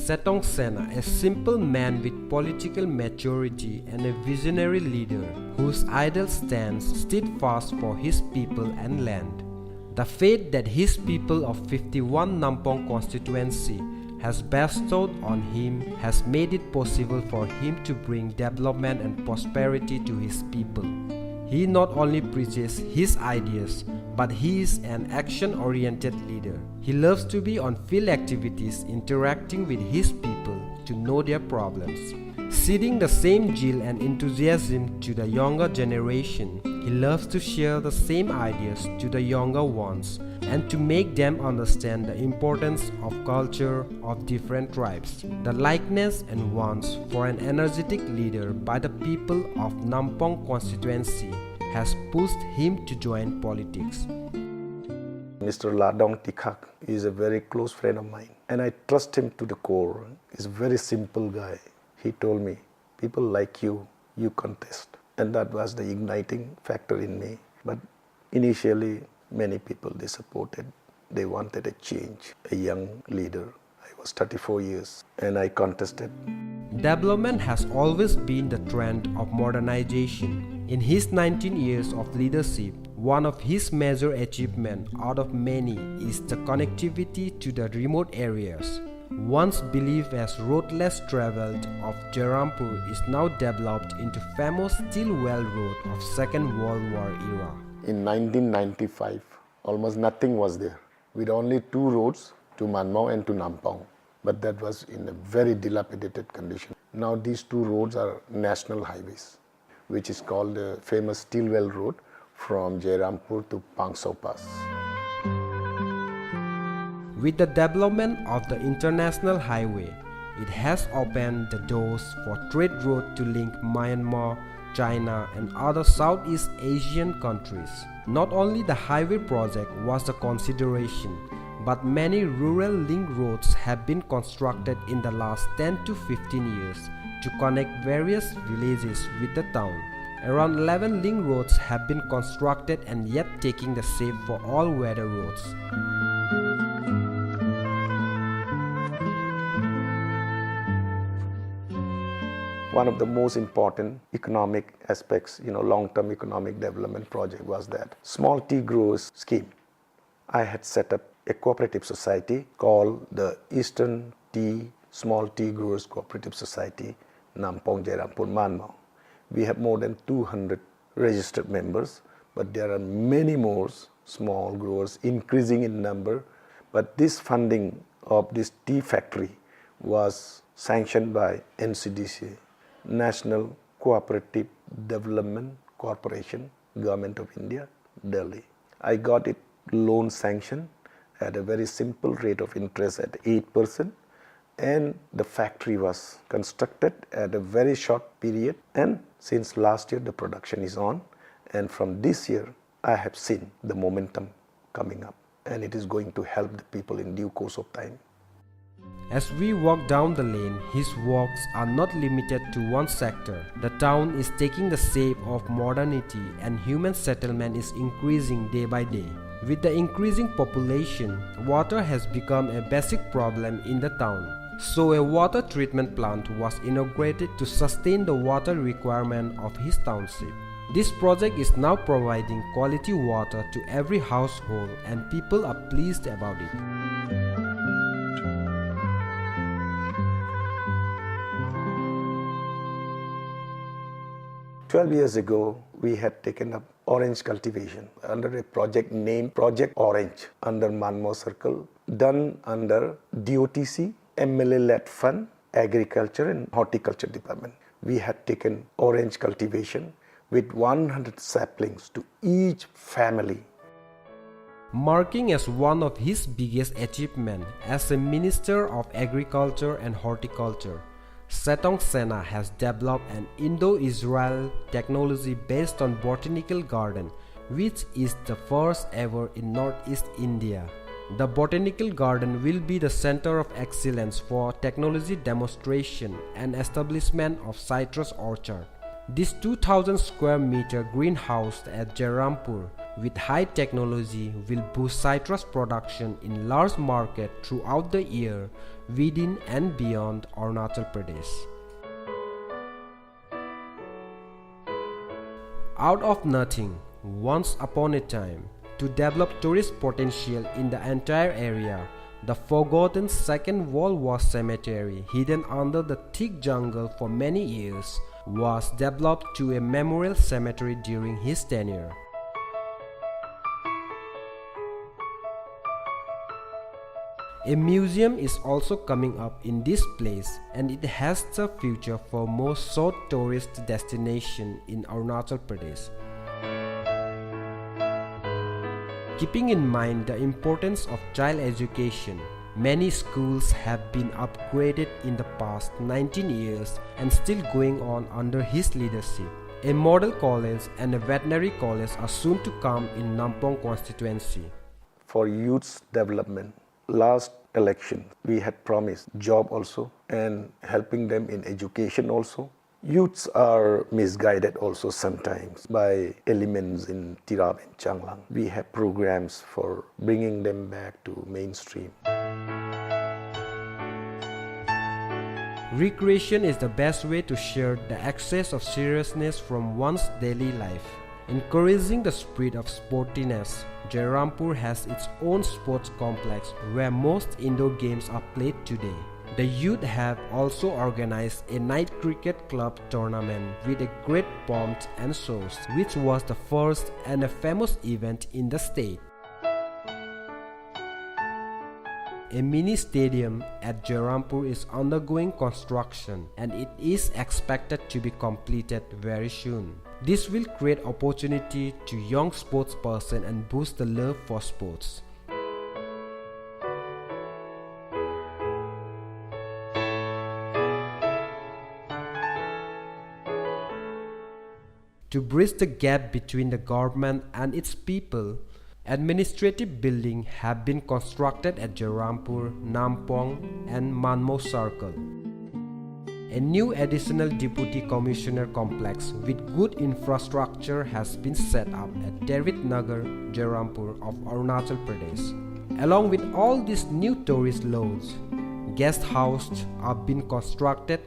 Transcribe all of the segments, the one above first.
Setong Sena, a simple man with political maturity and a visionary leader whose ideal stands steadfast for his people and land. The fate that his people of 51 Nampong constituency has bestowed on him has made it possible for him to bring development and prosperity to his people. He not only preaches his ideas, but he is an action-oriented leader. He loves to be on field activities, interacting with his people to know their problems. Seeding the same zeal and enthusiasm to the younger generation, he loves to share the same ideas to the younger ones and to make them understand the importance of culture of different tribes. The likeness and wants for an energetic leader by the people of Nampong constituency has pushed him to join politics. Mr. Ladong Tikak is a very close friend of mine and I trust him to the core. He's a very simple guy. He told me, people like you, you contest. And that was the igniting factor in me. But initially, many people, they supported. They wanted a change, a young leader. I was 34 years and I contested. Development has always been the trend of modernization. In his 19 years of leadership, one of his major achievements out of many is the connectivity to the remote areas. Once believed as roadless traveled of Jarampur is now developed into famous steel well road of Second World War era. In 1995, almost nothing was there, with only two roads to Manmau and to Nampong. But that was in a very dilapidated condition. Now these two roads are national highways, which is called the famous steel well road from Jarampur to Pangsau Pass. With the development of the international highway, it has opened the doors for trade road to link Myanmar, China and other Southeast Asian countries. Not only the highway project was the consideration, but many rural link roads have been constructed in the last 10 to 15 years to connect various villages with the town. Around 11 link roads have been constructed and yet taking the shape for all weather roads. One of the most important economic aspects, long-term economic development project was that small tea growers scheme. I had set up a cooperative society called the Eastern Small Tea Growers Cooperative Society, Nampong Jarampur Manmau. We have more than 200 registered members, but there are many more small growers increasing in number. But this funding of this tea factory was sanctioned by NCDC, National Cooperative Development Corporation, Government of India, Delhi. I got it loan sanction at a very simple rate of interest at 8%, and the factory was constructed at a very short period, and since last year the production is on, and from this year I have seen the momentum coming up, and it is going to help the people in due course of time. As we walk down the lane, his works are not limited to one sector. The town is taking the shape of modernity and human settlement is increasing day by day. With the increasing population, water has become a basic problem in the town. So a water treatment plant was inaugurated to sustain the water requirement of his township. This project is now providing quality water to every household and people are pleased about it. 12 years ago, we had taken up orange cultivation under a project named Project Orange under Manmau Circle, done under DOTC, MLA-led fund, Agriculture and Horticulture Department. We had taken orange cultivation with 100 saplings to each family. Marking as one of his biggest achievements as a Minister of Agriculture and Horticulture, SETONG SENA has developed an Indo-Israel technology based on botanical garden, which is the first ever in Northeast India. The botanical garden will be the center of excellence for technology demonstration and establishment of citrus orchard. This 2000 square meter greenhouse at Jairampur with high technology will boost citrus production in large market throughout the year within and beyond Arunachal Pradesh. Out of nothing, once upon a time, to develop tourist potential in the entire area, the forgotten Second World War cemetery, hidden under the thick jungle for many years, was developed to a memorial cemetery during his tenure. A museum is also coming up in this place, and it has the future for most sought tourist destination in Arunachal Pradesh. Keeping in mind the importance of child education, many schools have been upgraded in the past 19 years and still going on under his leadership. A model college and a veterinary college are soon to come in Nampong constituency. For youth's development, last election we had promised job also and helping them in education also. Youths are misguided also sometimes by elements in Tirab and Changlang. We have programs for bringing them back to mainstream. Recreation is the best way to share the excess of seriousness from one's daily life. Encouraging the spirit of sportiness, Jairampur has its own sports complex where most indoor games are played today. The youth have also organized a night cricket club tournament with a great pomp and shows, which was the first and a famous event in the state. A mini stadium at Jairampur is undergoing construction and it is expected to be completed very soon. This will create opportunity to young sportspersons and boost the love for sports. To bridge the gap between the government and its people, administrative buildings have been constructed at Jairampur, Nampong and Manmo Circle. A new additional Deputy Commissioner complex with good infrastructure has been set up at Terit Nagar, Jairampur of Arunachal Pradesh. Along with all these new tourist lodges, guest houses are being constructed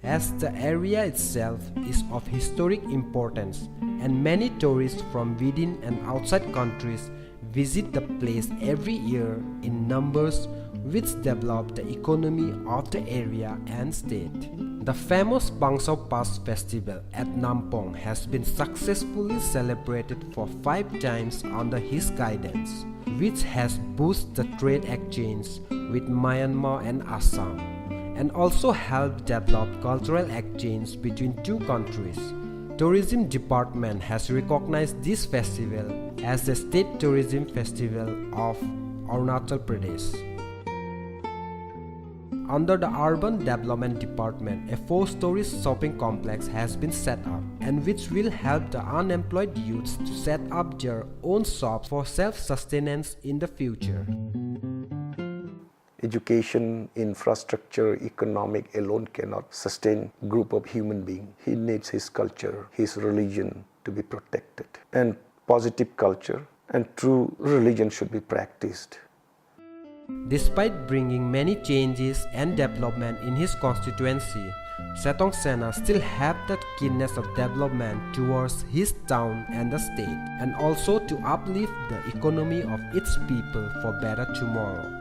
as the area itself is of historic importance and many tourists from within and outside countries visit the place every year in numbers, which develop the economy of the area and state. The famous Bangsao Pass Festival at Nampong has been successfully celebrated for 5 times under his guidance, which has boosted the trade exchange with Myanmar and Assam, and also helped develop cultural exchange between two countries. Tourism Department has recognized this festival as the State Tourism Festival of Arunachal Pradesh. Under the Urban Development Department, a 4-story shopping complex has been set up, and which will help the unemployed youths to set up their own shops for self-sustenance in the future. Education, infrastructure, economic alone cannot sustain a group of human beings. He needs his culture, his religion to be protected. And positive culture and true religion should be practiced. Despite bringing many changes and development in his constituency, SETONG SENA still have that keenness of development towards his town and the state, and also to uplift the economy of its people for better tomorrow.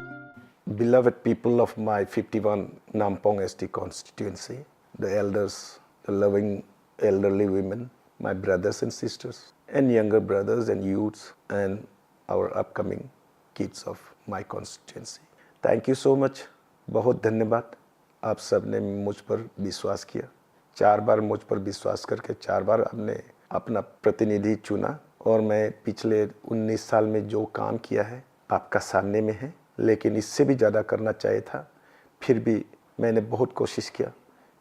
Beloved people of my 51 Nampong ST constituency, the elders, the loving elderly women, my brothers and sisters, and younger brothers and youths, and our upcoming kids of my constituency. Thank you so much. बहुत धन्यवाद. आप सब ने मुझ पर विश्वास किया. 4 बार मुझ पर विश्वास करके 4 बार आपने अपना प्रतिनिधि चुना, और मैं पिछले 19 साल में जो काम किया है आपका सामने में है, लेकिन इससे भी ज़्यादा करना चाहिए था. फिर भी मैंने बहुत कोशिश किया,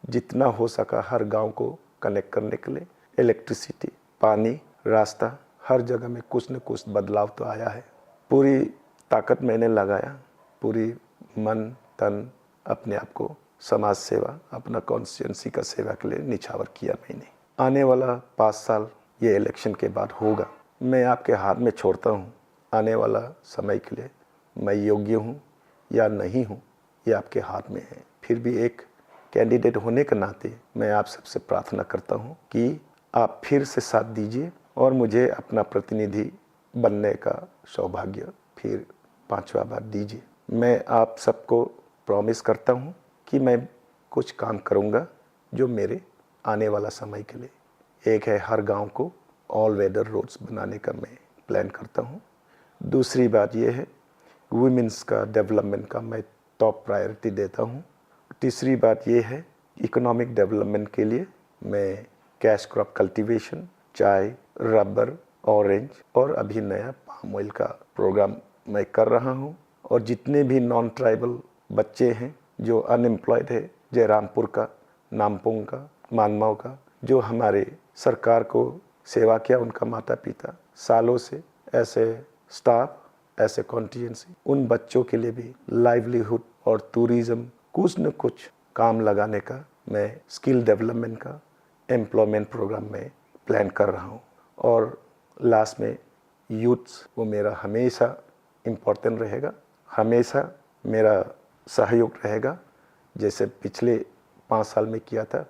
जितना हो सका हर गांव को कनेक्ट करने के लिए. इलेक्ट्रिसिटी, पानी, रास्ता, हर जगह में कुछ न कुछ बदलाव तो आया है. पूरी ताकत मैंने लगाया, पूरी मन तन अपने आप को समाज सेवा, अपना कॉन्स्टिट्यूंसी का सेवा के लिए निछावर किया मैंने. आने वाला 5 साल ये इलेक्शन के बाद होगा, मैं आपके हाथ में छोड़ता हूँ। आने वाला समय के लिए मैं योग्य हूँ या नहीं हूँ, ये आपके हाथ में है। फिर भी एक कैंडिडेट होने के नाते मैं आप सबसे प्रार्थना करता हूँ कि आप फिर से साथ दीजिए और मुझे अपना प्रतिनिधि बनने का सौभाग्य फिर 5वां बार दीजिए। मैं आप सबको प्रॉमिस करता हूँ कि मैं कुछ काम करूँगा जो मेरे आने वाला समय के लिए। एक है हर गांव को ऑल वेदर रोड्स बनाने का मैं प्लान करता हूँ। दूसरी बात यह है वुमेन्स का डेवलपमेंट का मैं टॉप प्रायोरिटी देता हूँ। तीसरी बात यह है इकोनॉमिक डेवलपमेंट के लिए मैं कैश क्रॉप कल्टीवेशन, चाय, रबर, ऑरेंज और अभी नया पाम ऑयल का प्रोग्राम मैं कर रहा हूँ। और जितने भी नॉन ट्राइबल बच्चे हैं जो अनएम्प्लॉयड है, जयरामपुर का, नामपोंग का, मानमाव का, जो हमारे सरकार को सेवा किया उनका माता पिता सालों से, ऐसे स्टाफ, ऐसे कॉन्स्टिट्यूएंसी, उन बच्चों के लिए भी लाइवलीहुड और टूरिज्म कुछ न कुछ काम लगाने का मैं स्किल डेवलपमेंट का एम्प्लॉयमेंट प्रोग्राम में प्लान कर रहा हूँ। और लास्ट में यूथ्स वो मेरा हमेशा इम्पोर्टेंट रहेगा, हमेशा मेरा सहयोग रहेगा। जैसे पिछले 5 साल में किया था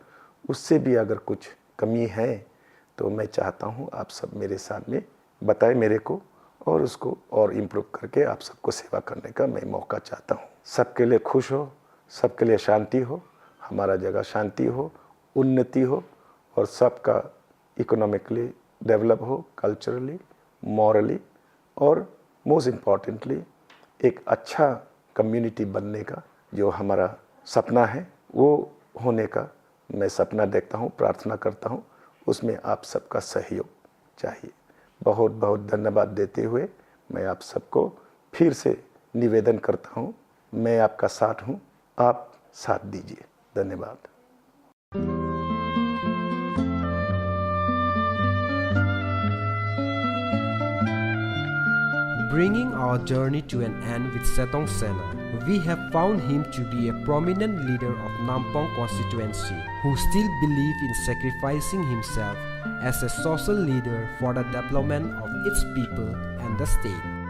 उससे भी अगर कुछ कमी है तो मैं चाहता हूँ आप सब मेरे साथ में बताएं मेरे को और उसको और इम्प्रूव करके आप सबको सेवा करने का मैं मौका चाहता हूँ। सबके लिए खुश हो, सबके लिए शांति हो, हमारा जगह शांति हो, उन्नति हो और सबका इकोनॉमिकली डेवलप हो, कल्चरली, मॉरली और मोस्ट इम्पॉर्टेंटली एक अच्छा कम्युनिटी बनने का जो हमारा सपना है वो होने का मैं सपना देखता हूँ, प्रार्थना करता हूँ। उसमें आप सबका सहयोग चाहिए। बहुत बहुत धन्यवाद देते हुए मैं आप सबको फिर से निवेदन करता हूँ, मैं आपका साथ हूँ, आप साथ दीजिए। धन्यवाद। Bringing our journey to an end with Setong Sena, we have found him to be a prominent leader of Nampong constituency who still believes in sacrificing himself as a social leader for the development of its people and the state.